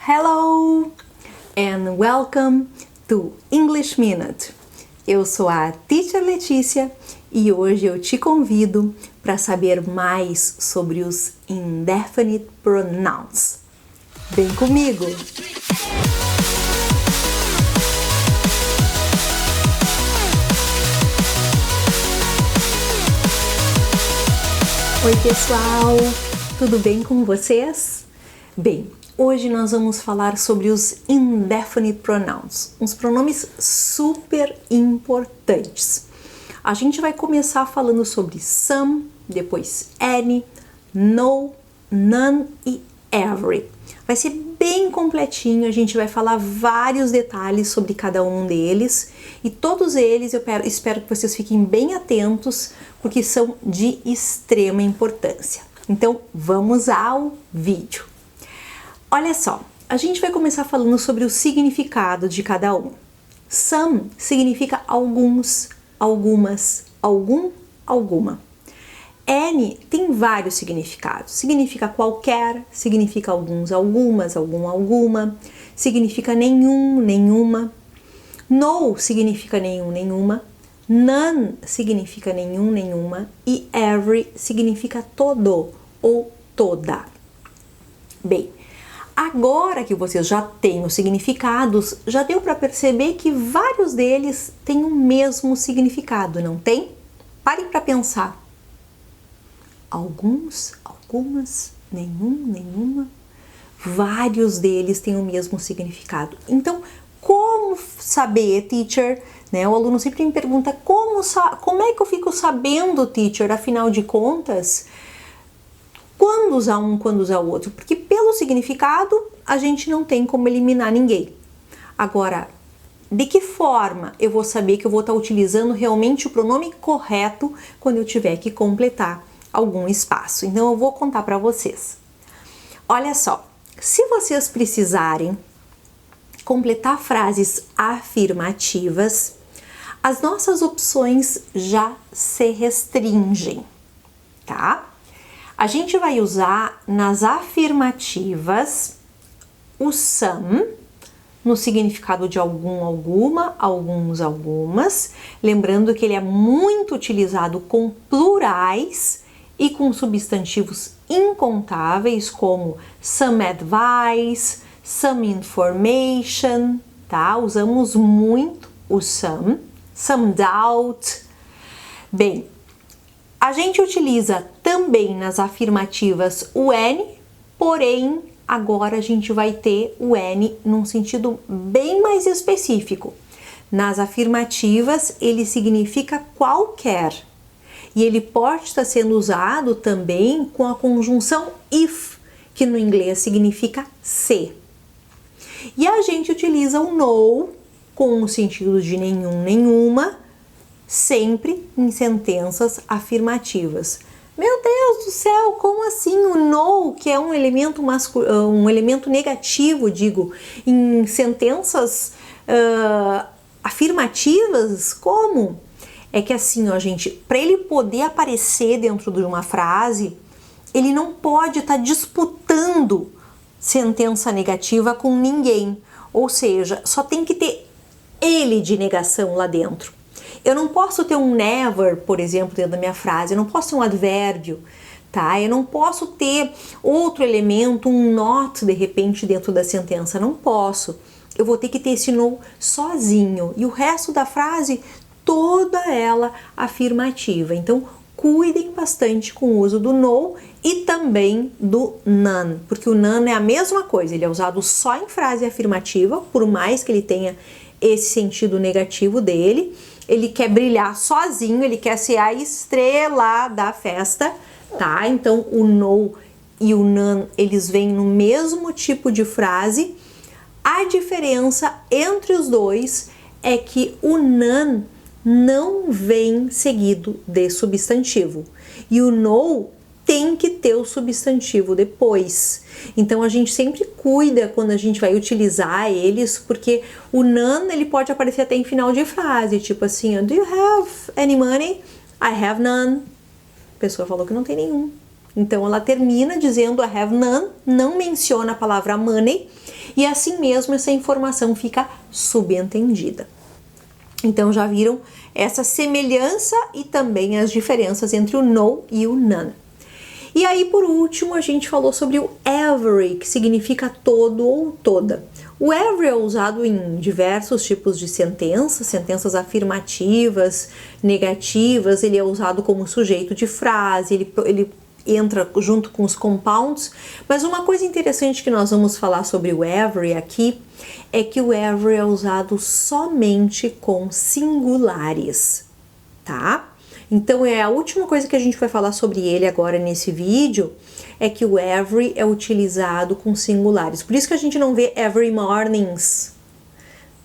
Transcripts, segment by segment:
Hello and welcome to English Minute. Eu sou a Teacher Letícia e hoje eu te convido para saber mais sobre os indefinite pronouns. Vem comigo! Oi pessoal, tudo bem com vocês? Bem, hoje nós vamos falar sobre os indefinite pronouns, uns pronomes super importantes. A gente vai começar falando sobre some, depois any, no, none e every. Vai ser bem completinho, a gente vai falar vários detalhes sobre cada um deles e todos eles eu espero que vocês fiquem bem atentos porque são de extrema importância. Então vamos ao vídeo. Olha só, a gente vai começar falando sobre o significado de cada um. Some significa alguns, algumas, algum, alguma. Any tem vários significados. Significa qualquer, significa alguns, algumas, algum, alguma. Significa nenhum, nenhuma. No significa nenhum, nenhuma. None significa nenhum, nenhuma. E every significa todo ou toda. Bem, agora que vocês já têm os significados, já deu para perceber que vários deles têm o mesmo significado, não tem? Pare para pensar. Alguns, algumas, nenhum, nenhuma. Vários deles têm o mesmo significado. Então, como saber, teacher? Né? O aluno sempre me pergunta, como é que eu fico sabendo, teacher, afinal de contas, quando usar um, quando usar o outro? Porque pelo significado, a gente não tem como eliminar ninguém. Agora, de que forma eu vou saber que eu vou estar utilizando realmente o pronome correto quando eu tiver que completar algum espaço? Então, eu vou contar para vocês. Olha só, se vocês precisarem completar frases afirmativas, as nossas opções já se restringem, tá? A gente vai usar nas afirmativas o some, no significado de algum, alguma, alguns, algumas. Lembrando que ele é muito utilizado com plurais e com substantivos incontáveis, como some advice, some information, tá? Usamos muito o some doubt. Bem, a gente utiliza também nas afirmativas o any, porém, agora a gente vai ter o any num sentido bem mais específico. Nas afirmativas, ele significa qualquer. E ele pode estar sendo usado também com a conjunção if, que no inglês significa se. E a gente utiliza o no com o sentido de nenhum, nenhuma, sempre em sentenças afirmativas. Meu Deus do céu, como assim o no, que é um elemento negativo, digo, em sentenças afirmativas? Como? É que assim, ó, gente, para ele poder aparecer dentro de uma frase, ele não pode estar disputando sentença negativa com ninguém. Ou seja, só tem que ter ele de negação lá dentro. Eu não posso ter um never, por exemplo, dentro da minha frase, eu não posso ter um advérbio, tá? Eu não posso ter outro elemento, um not, de repente, dentro da sentença, não posso. Eu vou ter que ter esse no sozinho e o resto da frase, toda ela afirmativa. Então, cuidem bastante com o uso do no e também do none, porque o none é a mesma coisa, ele é usado só em frase afirmativa, por mais que ele tenha esse sentido negativo dele. Ele quer brilhar sozinho, ele quer ser a estrela da festa, tá? Então, o no e o none, eles vêm no mesmo tipo de frase. A diferença entre os dois é que o none não vem seguido de substantivo e o no tem que ter o substantivo depois. Então a gente sempre cuida quando a gente vai utilizar eles, porque o none ele pode aparecer até em final de frase, tipo assim, do you have any money? I have none. A pessoa falou que não tem nenhum. Então ela termina dizendo I have none, não menciona a palavra money, e assim mesmo essa informação fica subentendida. Então já viram essa semelhança e também as diferenças entre o no e o none. E aí, por último, a gente falou sobre o every, que significa todo ou toda. O every é usado em diversos tipos de sentenças, sentenças afirmativas, negativas, ele é usado como sujeito de frase, ele entra junto com os compounds, mas uma coisa interessante que nós vamos falar sobre o every aqui é que o every é usado somente com singulares, tá? Então é a última coisa que a gente vai falar sobre ele agora nesse vídeo, é que o every é utilizado com singulares. Por isso que a gente não vê every mornings,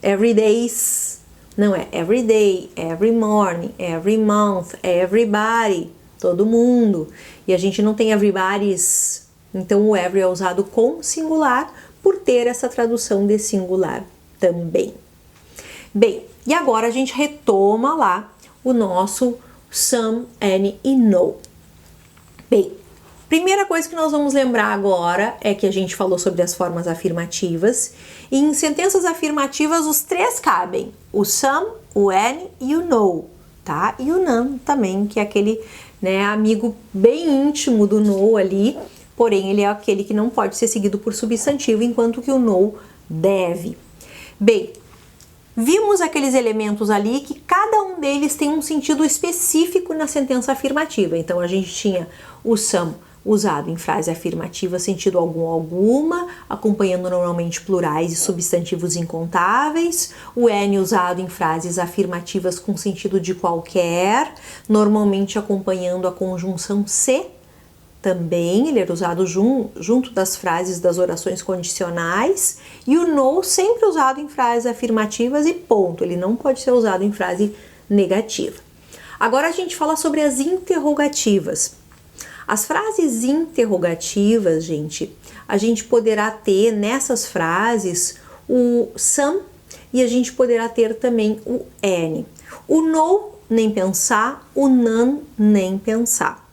every days, não é every day, every morning, every month, everybody, todo mundo. E a gente não tem everybody's. Então o every é usado com singular por ter essa tradução de singular também. Bem, e agora a gente retoma lá o nosso some, any e no. Bem, primeira coisa que nós vamos lembrar agora é que a gente falou sobre as formas afirmativas, e em sentenças afirmativas os três cabem, o some, o any e o no, tá? E o none também, que é aquele, né, amigo bem íntimo do no ali, porém ele é aquele que não pode ser seguido por substantivo, enquanto que o no deve. Bem, vimos aqueles elementos ali que cada um deles tem um sentido específico na sentença afirmativa. Então a gente tinha o some usado em frase afirmativa sentido algum, alguma, acompanhando normalmente plurais e substantivos incontáveis. O any usado em frases afirmativas com sentido de qualquer, normalmente acompanhando a conjunção se. Também ele era usado junto das frases das orações condicionais, e o no sempre usado em frases afirmativas e ponto, ele não pode ser usado em frase negativa. Agora a gente fala sobre as interrogativas. As frases interrogativas, gente, a gente poderá ter nessas frases o some e a gente poderá ter também o any. O no, nem pensar, o none, nem pensar.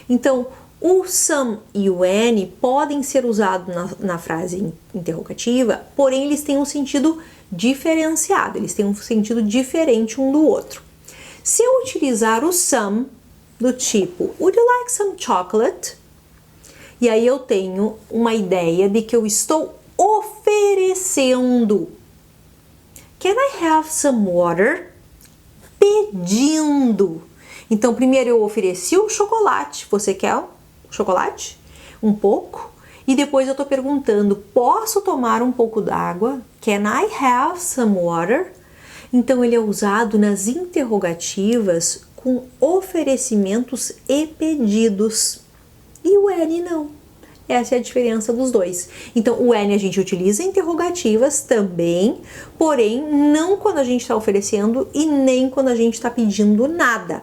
Então, o some e o any podem ser usados na frase interrogativa, porém eles têm um sentido diferenciado, eles têm um sentido diferente um do outro. Se eu utilizar o some do tipo Would you like some chocolate? E aí eu tenho uma ideia de que eu estou oferecendo. Can I have some water? Pedindo. Então primeiro eu ofereci o chocolate. Você quer chocolate? Um pouco. E depois eu tô perguntando, posso tomar um pouco d'água? Can I have some water? Então ele é usado nas interrogativas com oferecimentos e pedidos. E o any não. Essa é a diferença dos dois. Então o any a gente utiliza em interrogativas também, porém não quando a gente está oferecendo e nem quando a gente está pedindo nada.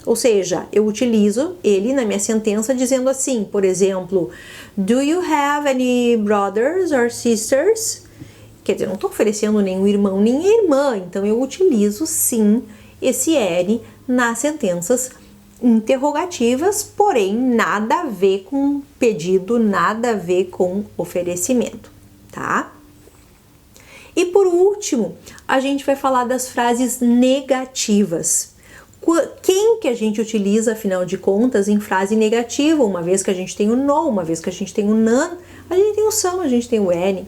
Ou seja, eu utilizo ele na minha sentença dizendo assim, por exemplo, do you have any brothers or sisters? Quer dizer, eu não estou oferecendo nenhum irmão nem irmã, então eu utilizo sim esse any nas sentenças interrogativas, porém nada a ver com pedido, nada a ver com oferecimento, tá? E por último, a gente vai falar das frases negativas. Quem que a gente utiliza, afinal de contas, em frase negativa? Uma vez que a gente tem o no, uma vez que a gente tem o none, a gente tem o some, a gente tem o any.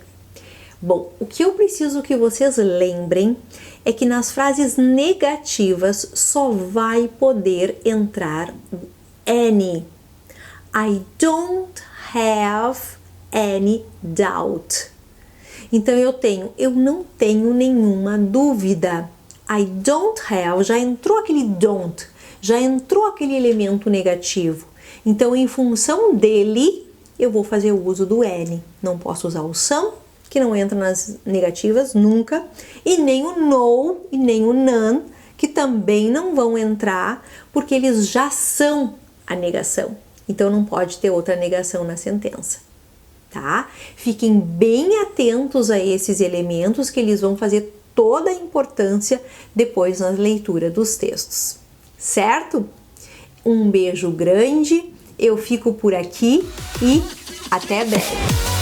Bom, o que eu preciso que vocês lembrem é que nas frases negativas só vai poder entrar o any. I don't have any doubt. Então eu não tenho nenhuma dúvida. I don't have, já entrou aquele don't, já entrou aquele elemento negativo. Então, em função dele, eu vou fazer o uso do any. Não posso usar o some, que não entra nas negativas nunca, e nem o no e nem o none, que também não vão entrar, porque eles já são a negação. Então, não pode ter outra negação na sentença, tá? Fiquem bem atentos a esses elementos, que eles vão fazer toda a importância depois na leitura dos textos, certo? Um beijo grande, Eu fico por aqui e até breve!